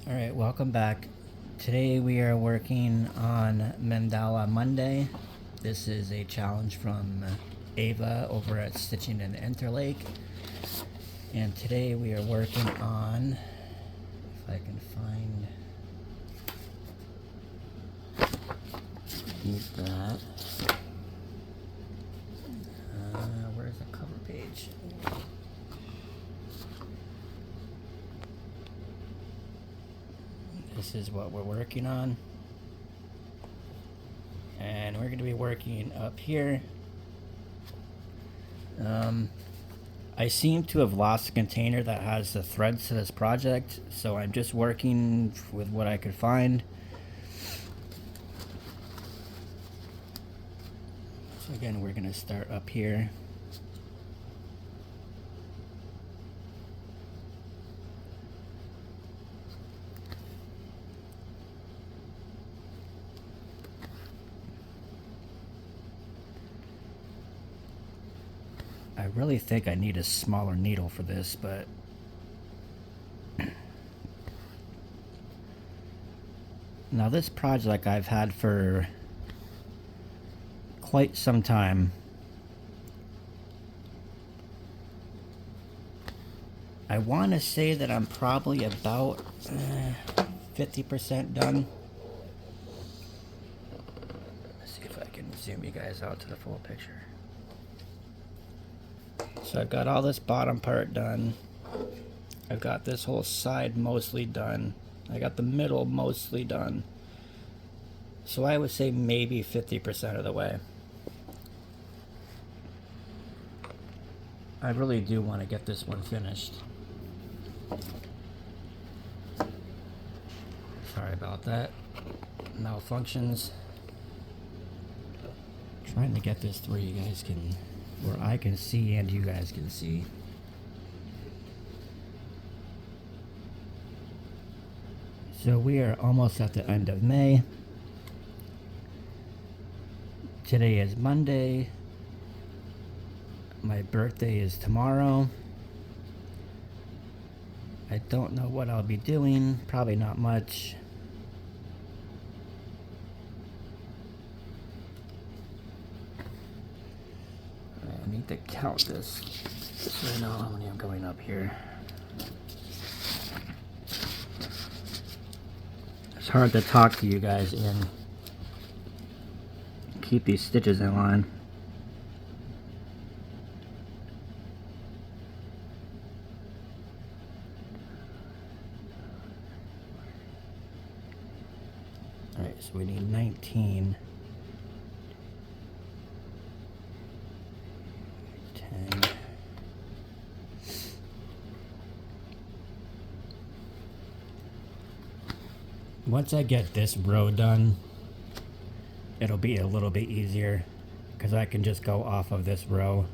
Alright, welcome back. Today we are working on Mandala Monday. This is a challenge from Ava over at Stitching and Interlake. And today we are working on, if I can need that. Where's the cover page? This is what we're working on. And we're going to be working up here. I seem to have lost a container that has the threads to this project, so I'm just working with what I could find. So again, we're going to start up here. I really think I need a smaller needle for this, but now this project I've had for quite some time. I want to say that I'm probably about 50% done. Let's see if I can zoom you guys out to the full picture. So I've got all this bottom part done. I've got this whole side mostly done. I got the middle mostly done. So I would say maybe 50% of the way. I really do want to get this one finished. Sorry about that. Malfunctions. Trying to get this where you guys can, where I can see and you guys can see. So we are almost at the end of May. Today is Monday. My birthday is tomorrow. I don't know what I'll be doing. Probably not much. I need to count this so I know how many I'm going up here. It's hard to talk to you guys and keep these stitches in line. Alright, so we need 19. 10. Once I get this row done, it'll be a little bit easier because I can just go off of this row.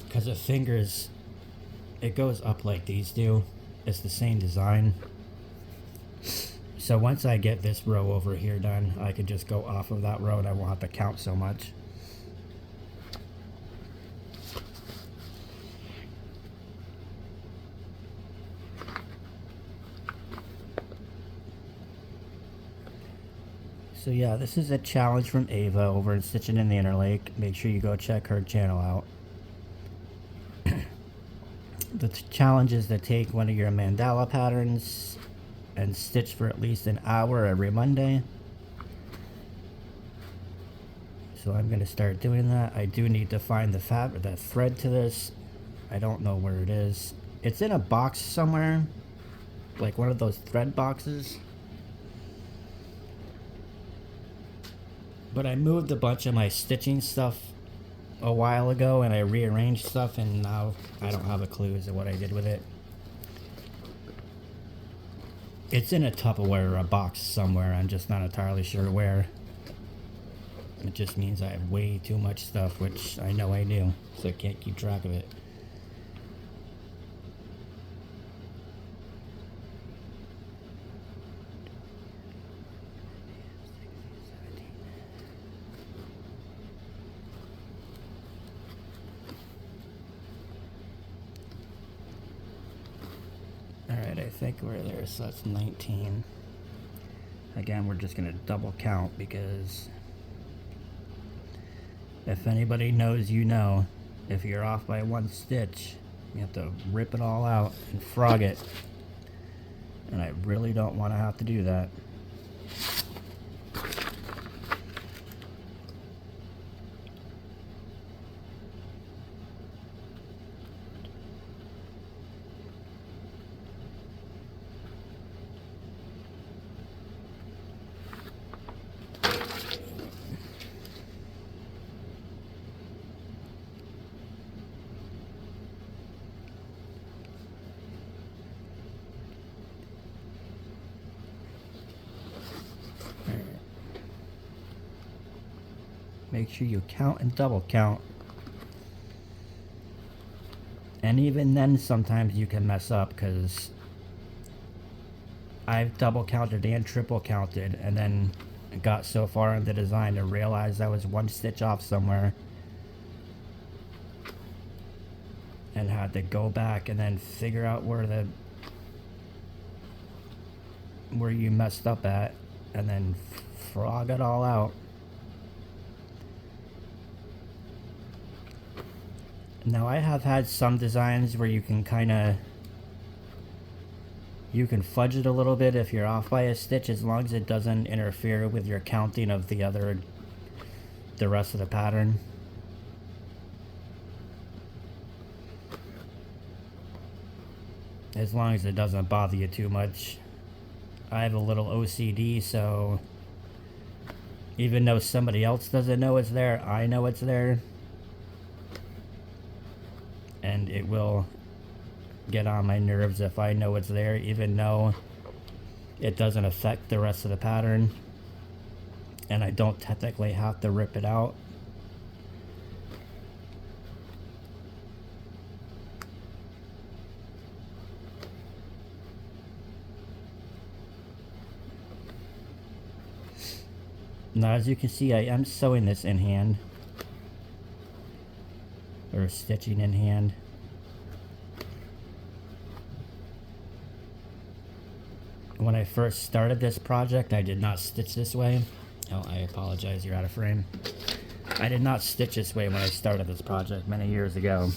Because the fingers, it goes up like these do. It's the same design. So once I get this row over here done, I can just go off of that row and I won't have to count so much. So yeah, this is a challenge from Ava over at Stitching in the Interlake. Make sure you go check her channel out. The challenge is to take one of your mandala patterns and stitch for at least an hour every Monday. So I'm going to start doing that. I do need to find the thread to this. I don't know where it is. It's in a box somewhere, like one of those thread boxes. But I moved a bunch of my stitching stuff a while ago and I rearranged stuff and now I don't have a clue as to what I did with it. It's in a Tupperware or a box somewhere, I'm just not entirely sure where. It just means I have way too much stuff, which I know I do, so I can't keep track of it. think we're there, so that's 19. Again, we're just going to double count because if anybody knows, you know, if you're off by one stitch, you have to rip it all out and frog it. And I really don't want to have to do that. Make sure you count and double count. And even then, sometimes you can mess up because I've double counted and triple counted and then got so far in the design to realize I was one stitch off somewhere and had to go back and then figure out where you messed up at and then frog it all out. Now I have had some designs where you can fudge it a little bit if you're off by a stitch, as long as it doesn't interfere with your counting of the rest of the pattern. As long as it doesn't bother you too much. I have a little OCD, so even though somebody else doesn't know it's there, I know it's there. And it will get on my nerves if I know it's there, even though it doesn't affect the rest of the pattern. And I don't technically have to rip it out. Now, as you can see, I am sewing this in hand. Or stitching in hand. When I first started this project, I did not stitch this way. Oh, I apologize, you're out of frame. I did not stitch this way when I started this project many years ago.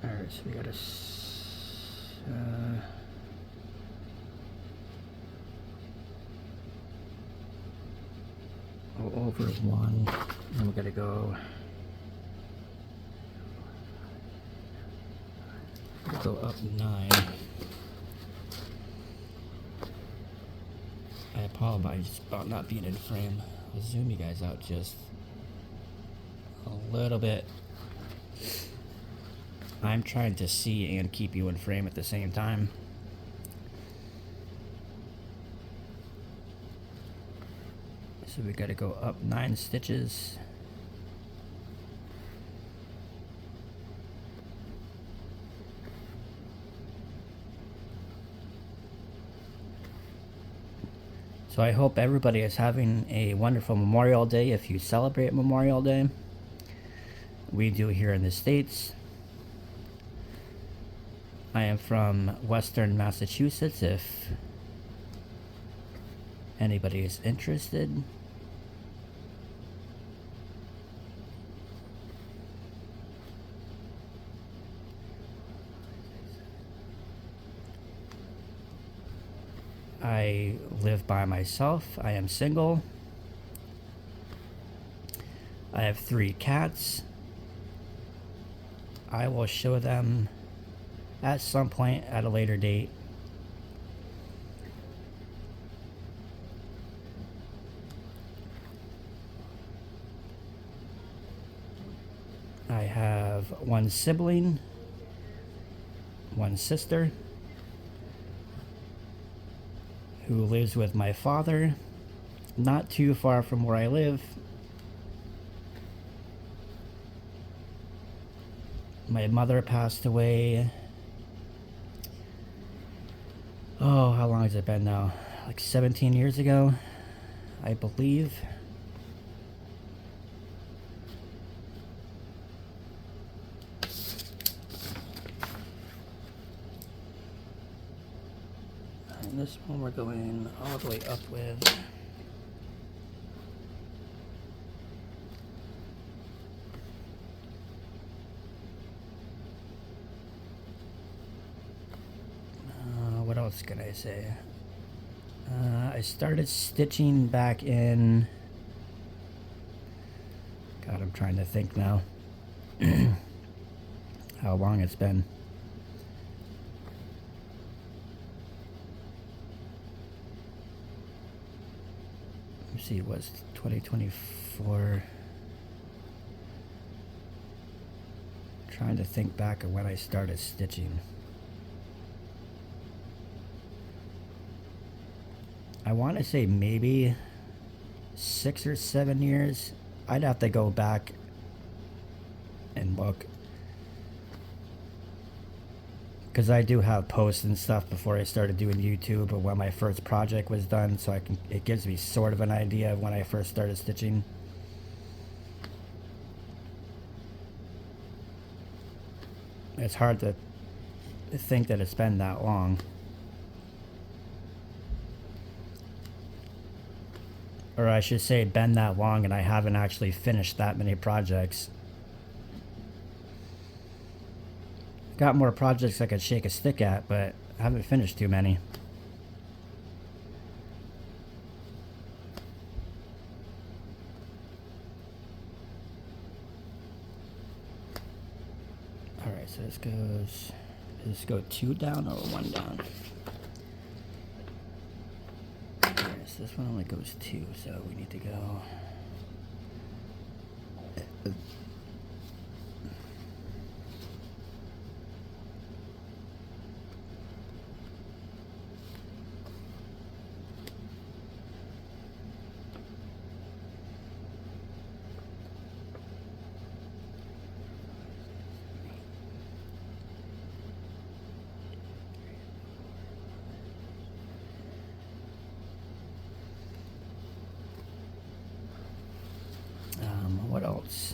Alright, so we gotta go over one, and we gotta go up 9. I apologize about not being in frame. I'll zoom you guys out just a little bit. I'm trying to see and keep you in frame at the same time. So we gotta go up 9 stitches. So I hope everybody is having a wonderful Memorial Day if you celebrate Memorial Day. We do here in the States. I am from Western Massachusetts if anybody is interested. I live by myself. I am single. I have 3 cats. I will show them at some point at a later date. I have 1 sibling, 1 sister, who lives with my father, not too far from where I live. My mother passed away, oh, how long has it been now? Like 17 years ago, I believe. this one we're going all the way up with. What else can I say? I started stitching back in... God, I'm trying to think now. How long it's been. Let's see, it was 2024. Trying to think back of when I started stitching. I want to say maybe 6 or 7 years. I'd have to go back and look, because I do have posts and stuff before I started doing YouTube of when my first project was done, so it gives me sort of an idea of when I first started stitching. It's hard to think that it's been that long. Or I should say been that long and I haven't actually finished that many projects. Got more projects I could shake a stick at, but I haven't finished too many. Alright, so this goes... Does this go 2 down or 1 down? This one only goes 2, so we need to go... what else?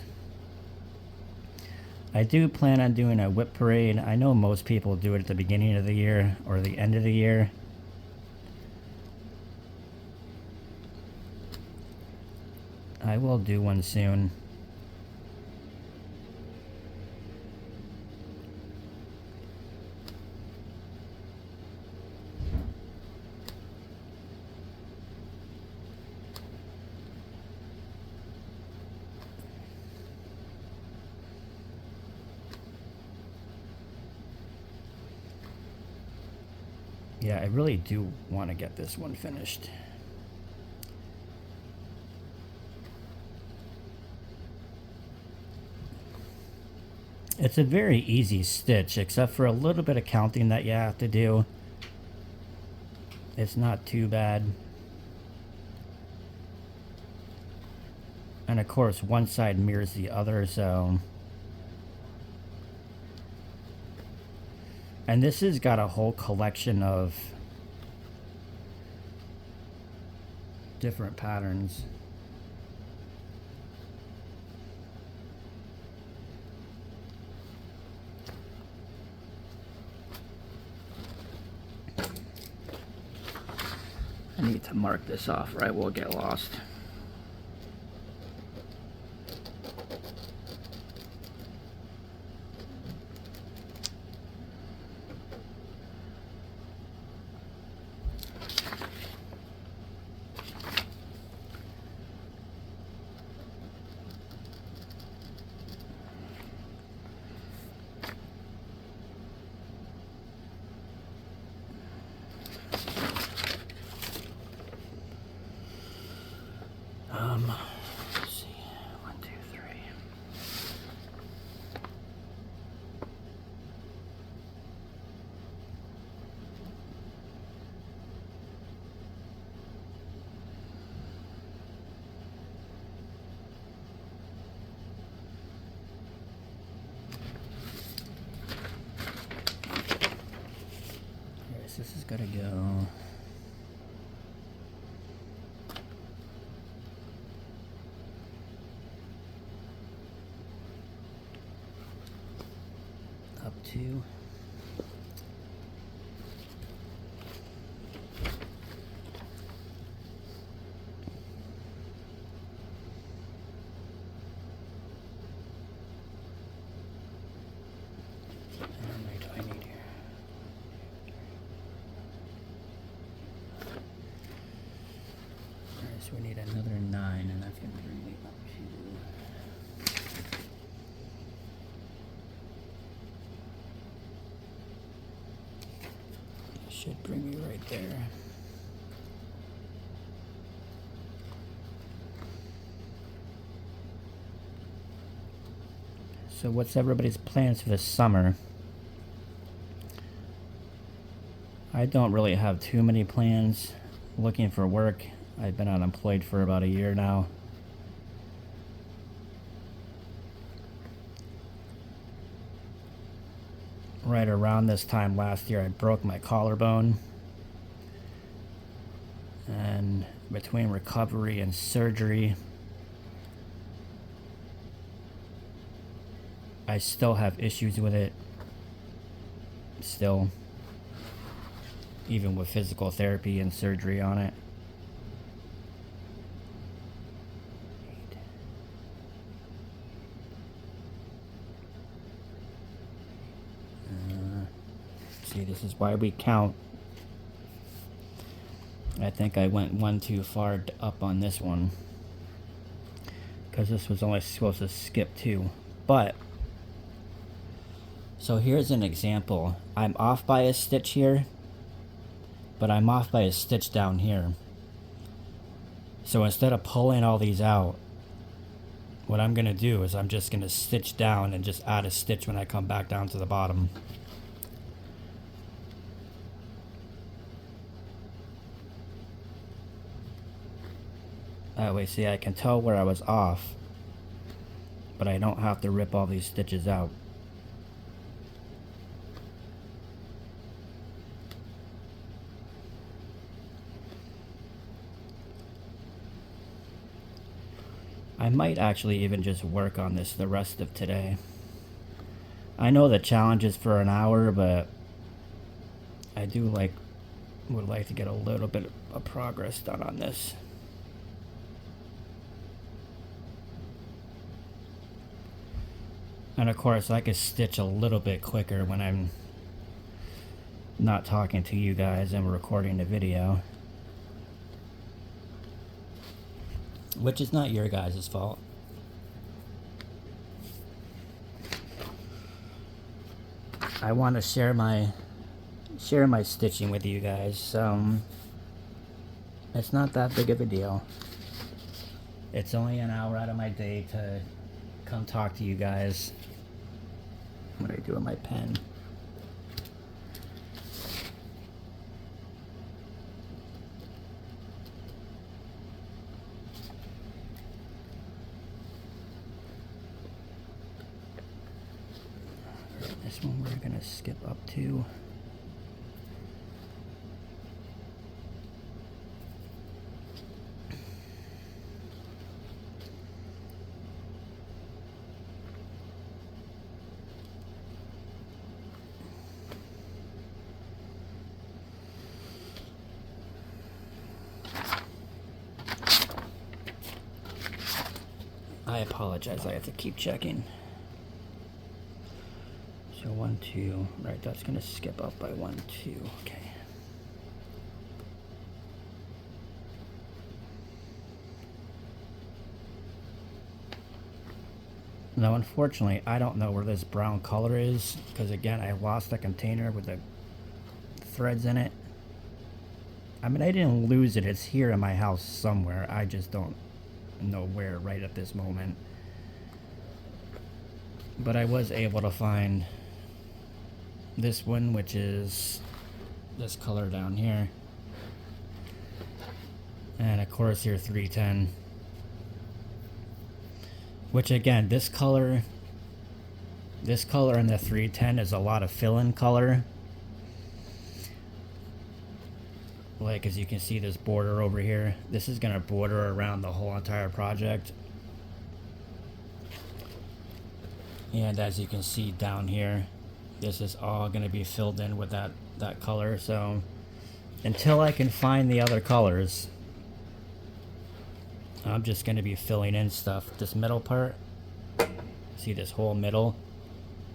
I do plan on doing a whip parade. I know most people do it at the beginning of the year or the end of the year. I will do one soon. Yeah, I really do want to get this one finished. It's a very easy stitch, except for a little bit of counting that you have to do. It's not too bad. And of course, one side mirrors the other, so... And this has got a whole collection of different patterns. I need to mark this off or I will get lost. Let's see. 1, 2, 3. Alright, so this is gonna go. Up to Should bring me right there. So what's everybody's plans for the summer? I don't really have too many plans. Looking for work. I've been unemployed for about a year now. Right around this time last year, I broke my collarbone. And between recovery and surgery, I still have issues with it. Still. Even with physical therapy and surgery on it. See, this is why we count. I think I went one too far up on this one, because this was only supposed to skip 2. But so here's an example. I'm off by a stitch here, but I'm off by a stitch down here. So instead of pulling all these out, what I'm gonna do is I'm just gonna stitch down and just add a stitch when I come back down to the bottom. That way, see, I can tell where I was off, but I don't have to rip all these stitches out. I might actually even just work on this the rest of today. I know the challenge is for an hour, but I would like to get a little bit of progress done on this. And of course, I could stitch a little bit quicker when I'm not talking to you guys and recording the video. Which is not your guys' fault. I want to share my stitching with you guys, so it's not that big of a deal. It's only an hour out of my day to come talk to you guys. What do I do with my pen? This one we're gonna skip up to. I apologize, I have to keep checking. So 1, 2, right, that's gonna skip up by 1, 2, okay. Now unfortunately, I don't know where this brown color is, because again, I lost the container with the threads in it. I mean, I didn't lose it, it's here in my house somewhere, I just don't know where right at this moment. But I was able to find this one, which is this color down here, and of course your 310, which again, this color in the 310 is a lot of fill-in color. Like, as you can see, this border over here, this is gonna border around the whole entire project. And as you can see down here, this is all going to be filled in with that color. So until I can find the other colors, I'm just going to be filling in stuff. This middle part, see, this whole middle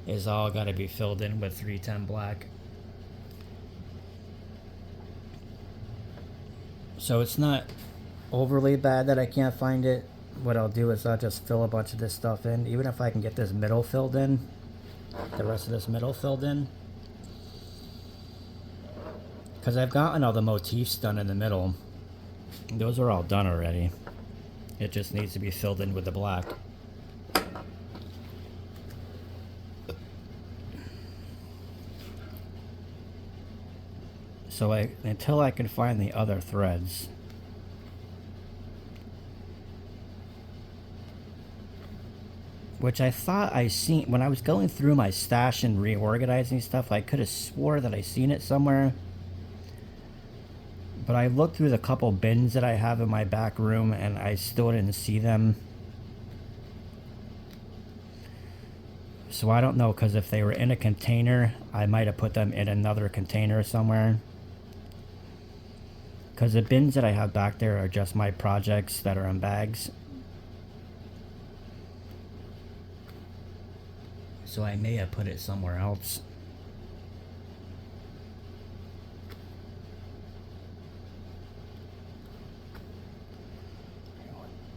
is all got to be filled in with 310 black. So it's not overly bad that I can't find it. What I'll do is I'll just fill a bunch of this stuff in. Even if I can get this middle filled in, the rest of this middle filled in, Because I've gotten all the motifs done in the middle. Those are all done already. It just needs to be filled in with the black. So until I can find the other threads, which I thought I seen when I was going through my stash and reorganizing stuff, I could have swore that I seen it somewhere. But I looked through the couple bins that I have in my back room and I still didn't see them. So I don't know, because if they were in a container, I might have put them in another container somewhere. Because the bins that I have back there are just my projects that are in bags. So I may have put it somewhere else.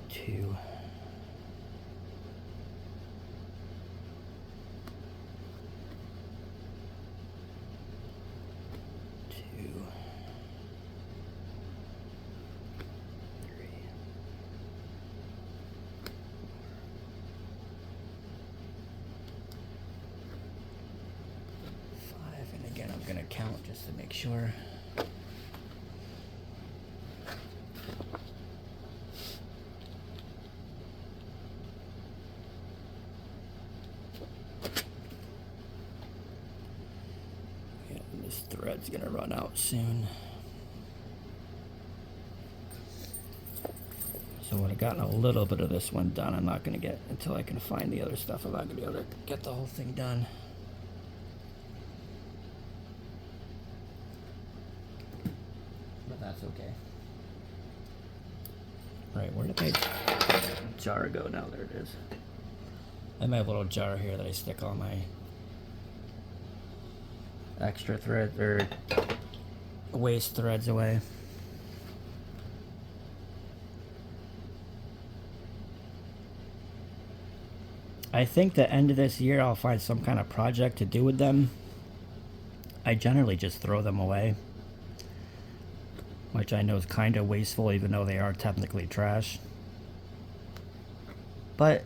Two. I'm gonna count just to make sure. Yeah, this thread's gonna run out soon. So I would have gotten a little bit of this one done. I'm not gonna get until I can find the other stuff. I'm not gonna be able to get the whole thing done. That's okay. Right, where did my jar go now? There it is. I have my little jar here that I stick all my extra threads or waste threads away. I think the end of this year I'll find some kind of project to do with them. I generally just throw them away, which I know is kind of wasteful, even though they are technically trash. But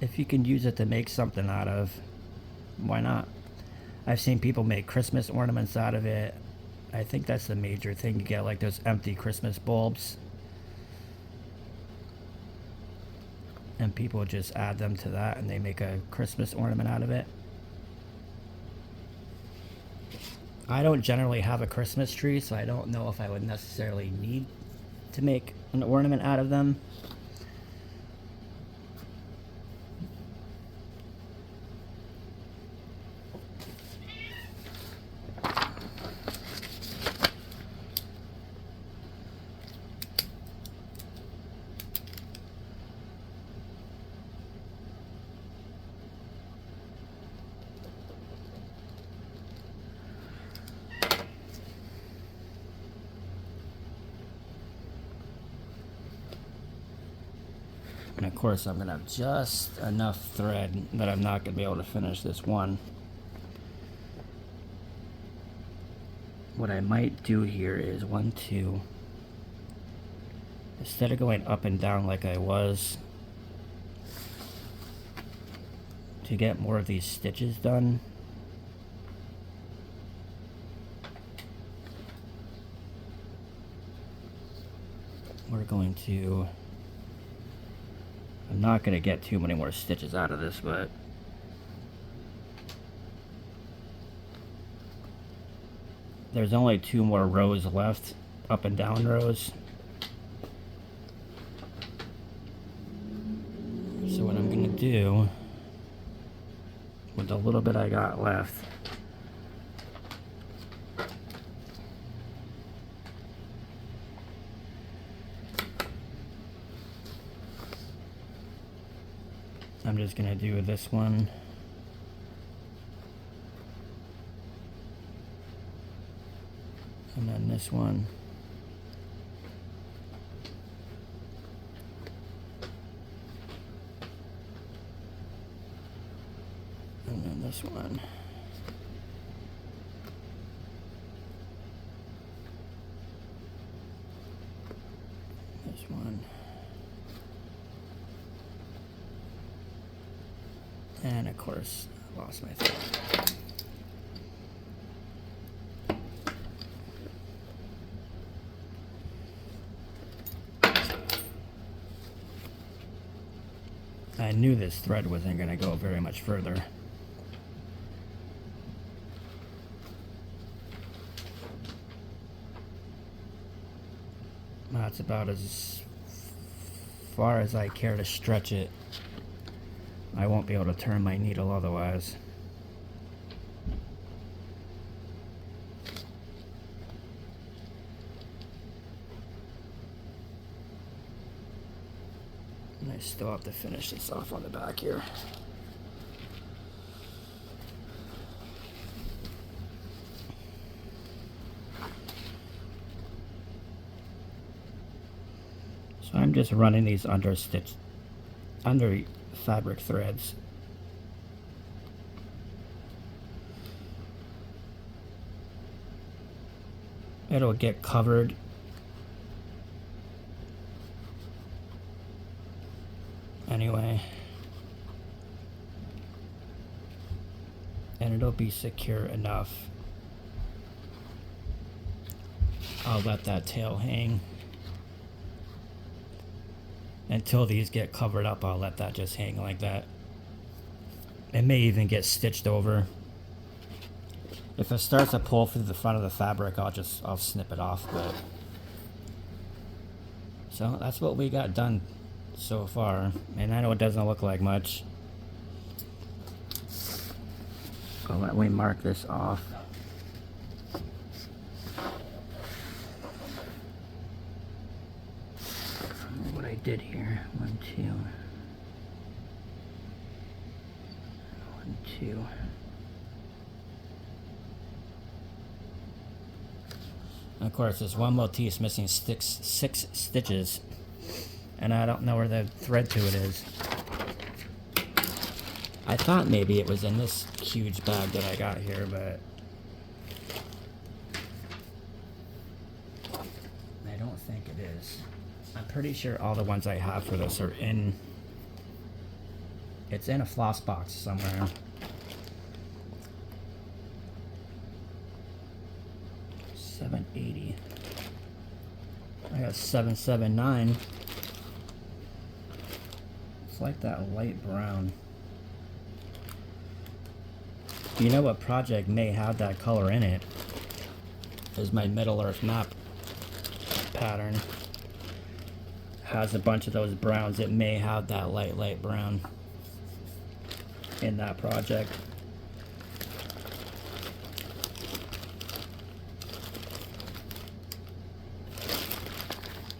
if you can use it to make something out of, why not? I've seen people make Christmas ornaments out of it. I think that's the major thing. You get like those empty Christmas bulbs, and people just add them to that and they make a Christmas ornament out of it. I don't generally have a Christmas tree, so I don't know if I would necessarily need to make an ornament out of them. And of course I'm going to have just enough thread that I'm not going to be able to finish this one. What I might do here is 1, 2. Instead of going up and down like I was, to get more of these stitches done, we're going to, I'm not going to get too many more stitches out of this, but there's only 2 more rows left, up and down rows. So what I'm going to do, with the little bit I got left, I'm just going to do this one, and then this one, and then this one. one. And of course, I lost my thread. I knew this thread wasn't going to go very much further. That's about as far as I care to stretch it. I won't be able to turn my needle otherwise. And I still have to finish this off on the back here. So I'm just running these under fabric threads. It'll get covered anyway, and it'll be secure enough. I'll let that tail hang until these get covered up. I'll let that just hang like that. It may even get stitched over. If it starts to pull through the front of the fabric, I'll snip it off. But so that's what we got done so far, and I know it doesn't look like much. I'll let me mark this off. What I did here, 1, 2, 1, 2. And of course, this one motif is missing 6 stitches, and I don't know where the thread to it is. I thought maybe it was in this huge bag that I got here, but I don't think it is. I'm pretty sure all the ones I have for this are in, it's in a floss box somewhere. $7.80. I got $7.79. It's like that light brown. You know what project may have that color in it? Is my Middle Earth map pattern. Has a bunch of those browns. It may have that light brown in that project.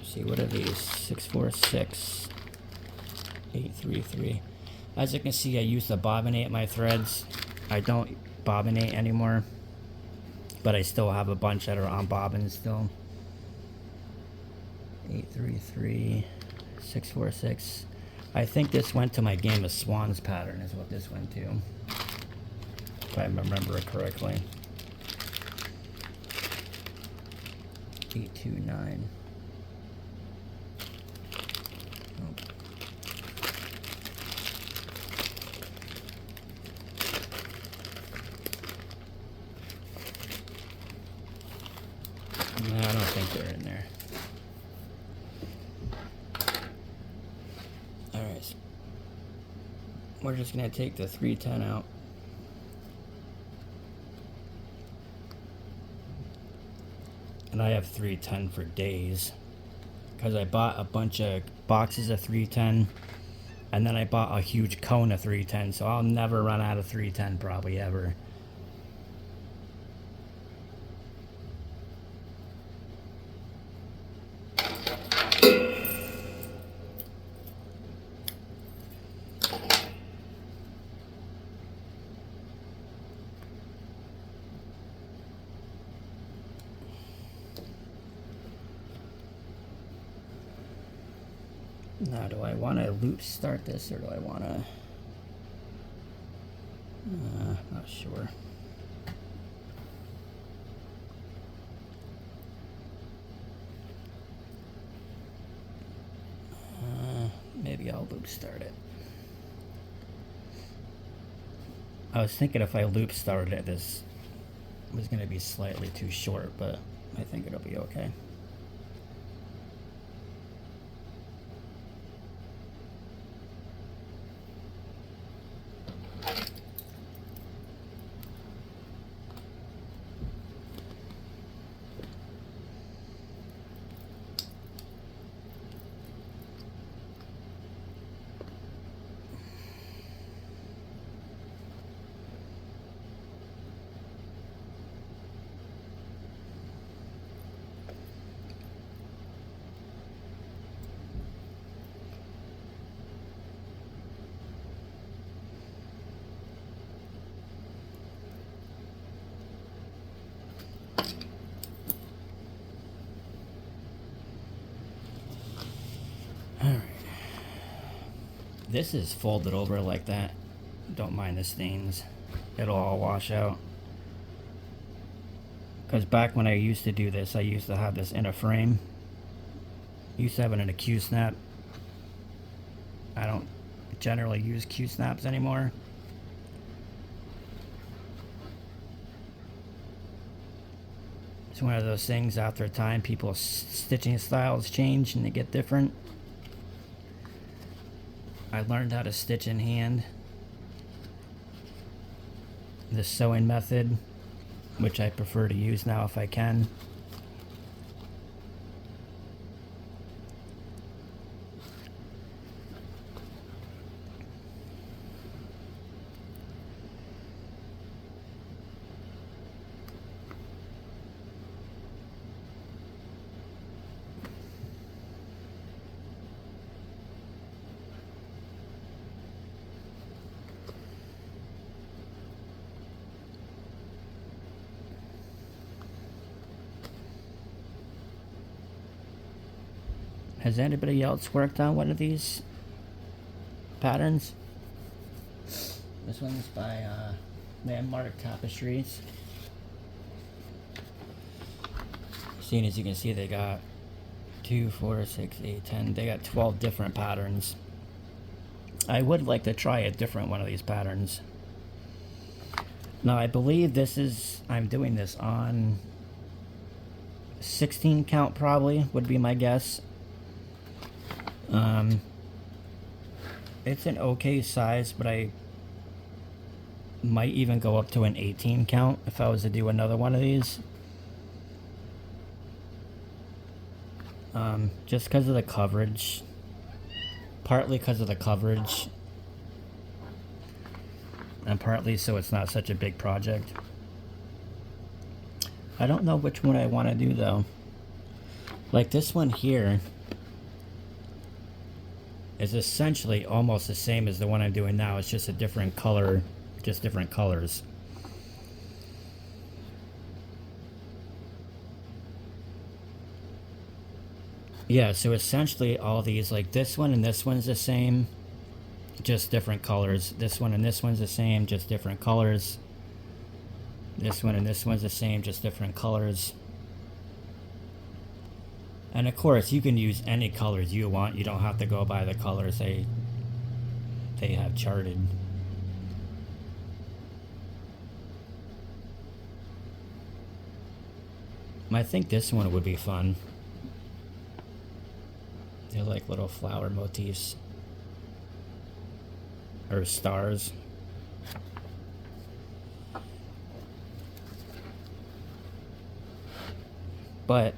See, what are these? 646, 833. As you can see, I used to bobbinate my threads. I don't bobbinate anymore, but I still have a bunch that are on bobbins still. 833, 646. I think this went to my Game of Swans pattern is what this went to, if I remember it correctly. 829. No, I don't think they're in there. Alright. So we're just going to take the 310 out. And I have 310 for days. Because I bought a bunch of boxes of 310. And then I bought a huge cone of 310. So I'll never run out of 310 probably ever. Now, do I want to loop start this, or do I want to... not sure. Maybe I'll loop start it. I was thinking if I loop started it, this was going to be slightly too short, but I think it'll be okay. This is folded over like that. Don't mind the stains. It'll all wash out. Because back when I used to do this, I used to have this in a frame. Used to have it in a Q-snap. I don't generally use Q-snaps anymore. It's one of those things, after a time, people's stitching styles change and they get different. I learned how to stitch in hand. The sewing method, which I prefer to use now if I can. Has anybody else worked on one of these patterns? This one's by Landmark Tapestries. Seeing as you can see, they got 2, 4, 6, 8, 10. They got 12 different patterns. I would like to try a different one of these patterns. Now, I believe this is, I'm doing this on 16 count probably, would be my guess. It's an okay size, but I might even go up to an 18 count if I was to do another one of these. Just because of the coverage. Partly because of the coverage. And partly so it's not such a big project. I don't know which one I want to do though. Like this one here is essentially almost the same as the one I'm doing now. It's just a different color, just different colors. Yeah, so essentially all these, like this one and this one's the same, just different colors. This one and this one's the same, just different colors. This one and this one's the same, just different colors. And of course, you can use any colors you want. You don't have to go by the colors they have charted. I think this one would be fun. They're like little flower motifs. Or stars. But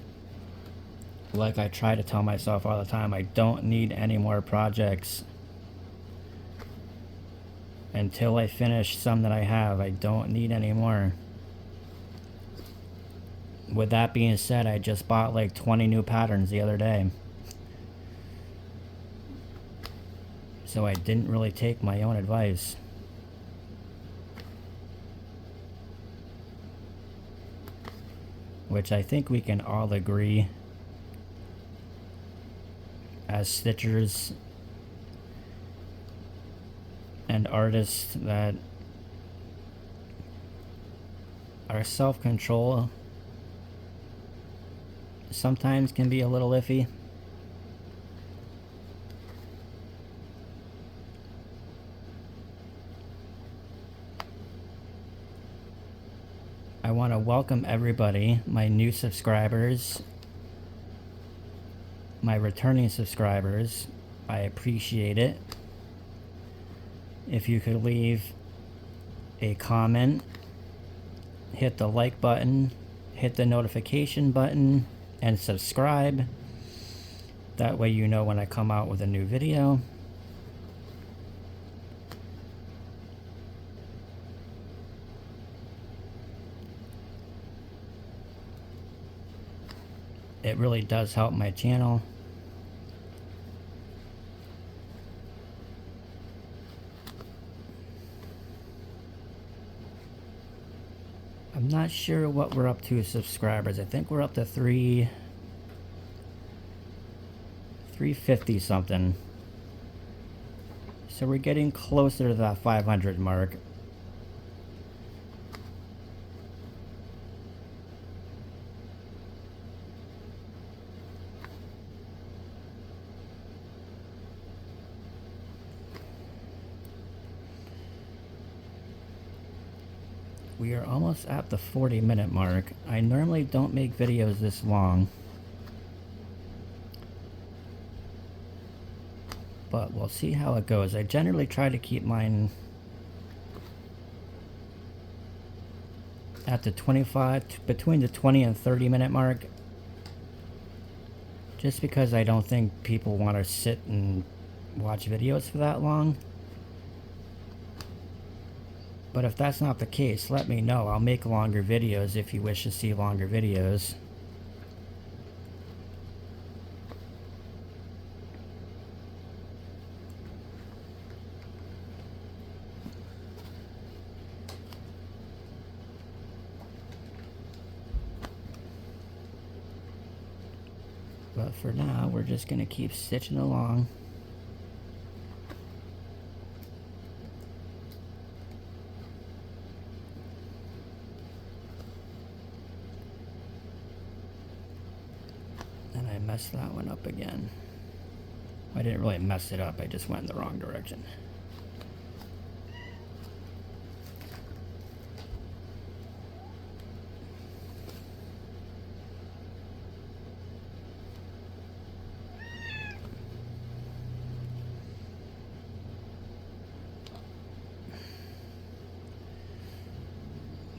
like I try to tell myself all the time, I don't need any more projects. Until I finish some that I have, I don't need any more. With that being said, I just bought like 20 new patterns the other day. So I didn't really take my own advice. Which I think we can all agree, as stitchers and artists, that our self-control sometimes can be a little iffy. I want to welcome everybody, my new subscribers, my returning subscribers. I appreciate it. If you could leave a comment, hit the like button, hit the notification button, and subscribe. That way you know when I come out with a new video. It really does help my channel. I'm not sure what we're up to as subscribers. I think we're up to 350 something. So we're getting closer to that 500 mark. We are almost at the 40-minute mark. I normally don't make videos this long, but we'll see how it goes. I generally try to keep mine at the between the 20 and 30-minute mark, just because I don't think people want to sit and watch videos for that long. But if that's not the case, let me know. I'll make longer videos if you wish to see longer videos. But for now, we're just going to keep stitching along. And I messed that one up again. I didn't really mess it up, I just went in the wrong direction.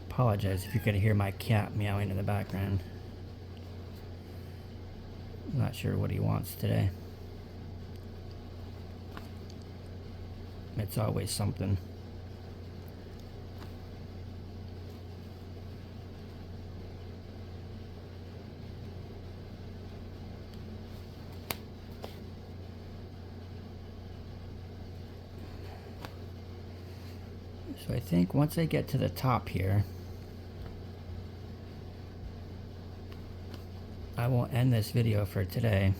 Apologize if you could hear my cat meowing in the background. I'm not sure what he wants today. It's always something. So I think once I get to the top here, I will end this video for today.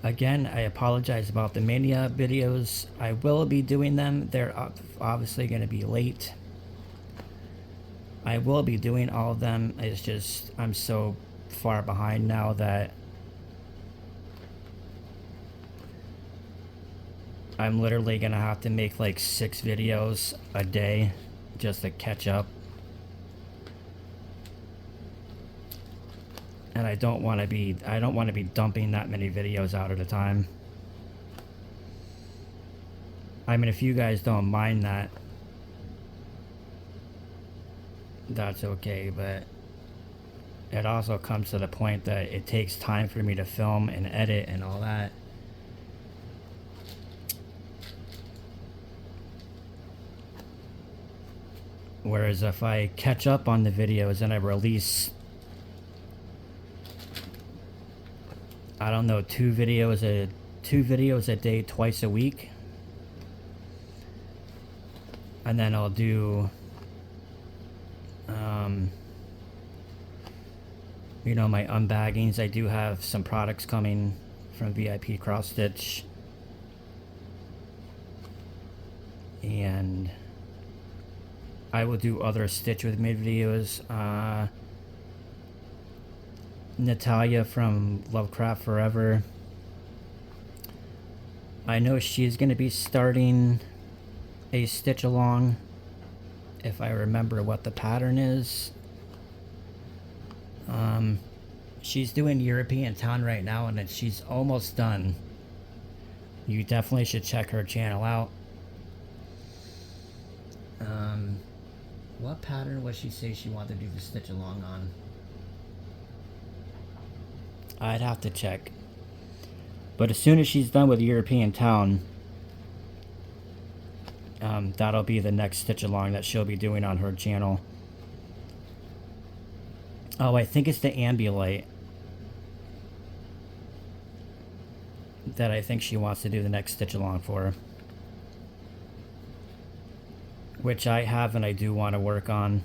Again, I apologize about the Mania videos. I will be doing them. They're obviously going to be late. I will be doing all of them. It's just I'm so far behind now that I'm literally going to have to make like 6 videos a day just to catch up. And I don't want to be dumping that many videos out at a time. I mean, if you guys don't mind that, that's okay, but it also comes to the point that it takes time for me to film and edit and all that. Whereas if I catch up on the videos and I release, I don't know, 2 videos a day, twice a week, and then I'll do you know, my unbaggings. I do have some products coming from VIP Cross Stitch, and I will do other Stitch with Me videos. Natalia from Lovecraft Forever, I know she's going to be starting a stitch along if I remember what the pattern is. She's doing European Town right now, and she's almost done. You definitely should check her channel out. What pattern would she say she wanted to do the stitch along on? I'd have to check. But as soon as she's done with European Town, that'll be the next stitch along that she'll be doing on her channel. Oh, I think it's the Ambulate that I think she wants to do the next stitch along for. Which I have and I do want to work on.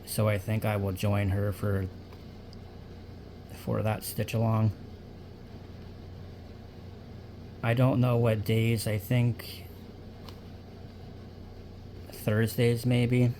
So I think I will join her for that stitch along. I don't know what days. I think Thursdays maybe.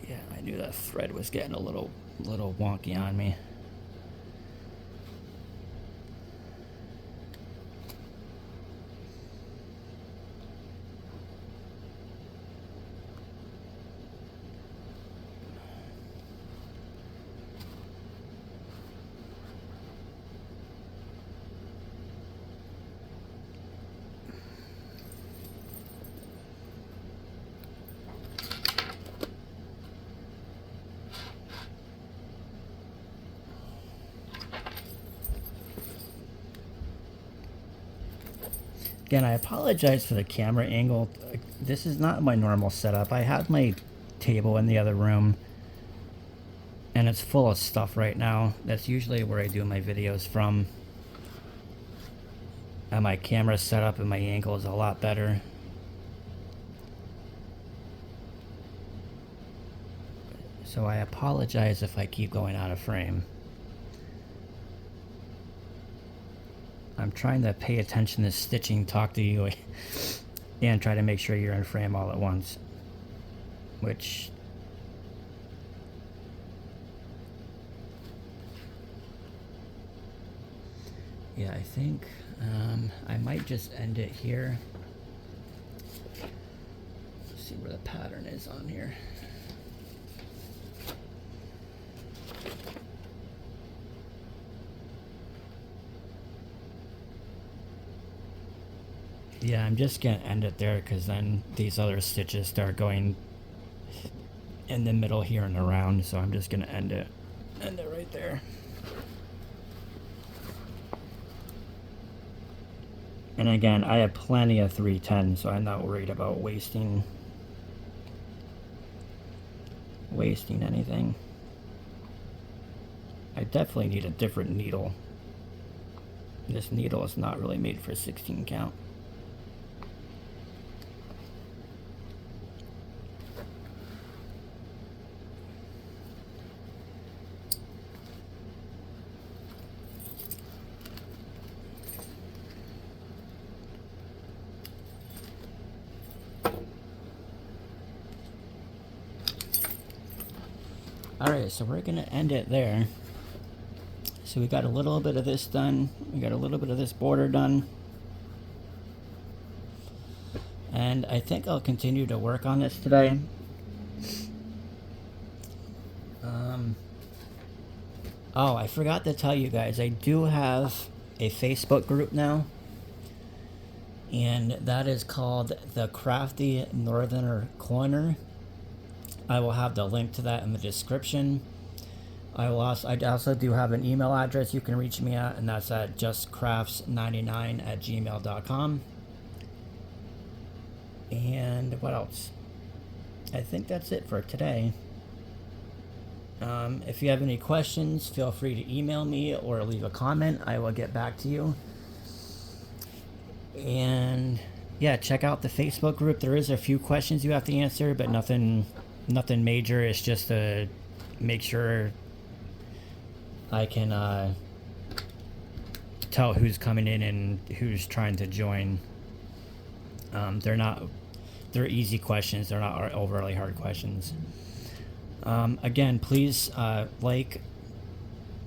Yeah, I knew that thread was getting a little wonky on me. Again, I apologize for the camera angle. This is not my normal setup. I have my table in the other room, and it's full of stuff right now. That's usually where I do my videos from. And my camera setup and my angle is a lot better. So I apologize if I keep going out of frame. I'm trying to pay attention to stitching, talk to you, and try to make sure you're in frame all at once. Which... yeah, I think I might just end it here. Let's see where the pattern is on here. Yeah, I'm just gonna end it there because then these other stitches start going in the middle here and around, so I'm just gonna end it right there. And again, I have plenty of 310, so I'm not worried about wasting anything. I definitely need a different needle. This needle is not really made for 16 count. Alright, so we're gonna end it there. So we got a little bit of this done. We got a little bit of this border done. And I think I'll continue to work on this today. Oh, I forgot to tell you guys, I do have a Facebook group now. And that is called the Crafty Northerner Corner. I will have the link to that in the description. I also do have an email address you can reach me at, and that's at justcrafts99@gmail.com. And what else? I think that's it for today. If you have any questions, feel free to email me or leave a comment. I will get back to you. And yeah, check out the Facebook group. There is a few questions you have to answer, but nothing major. It's just to make sure I can tell who's coming in and who's trying to join. They're easy questions. They're not overly hard questions. Again, please like,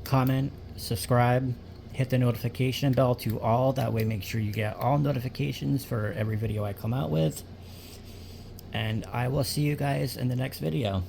comment, subscribe, hit the notification bell to all. That way, make sure you get all notifications for every video I come out with. And I will see you guys in the next video.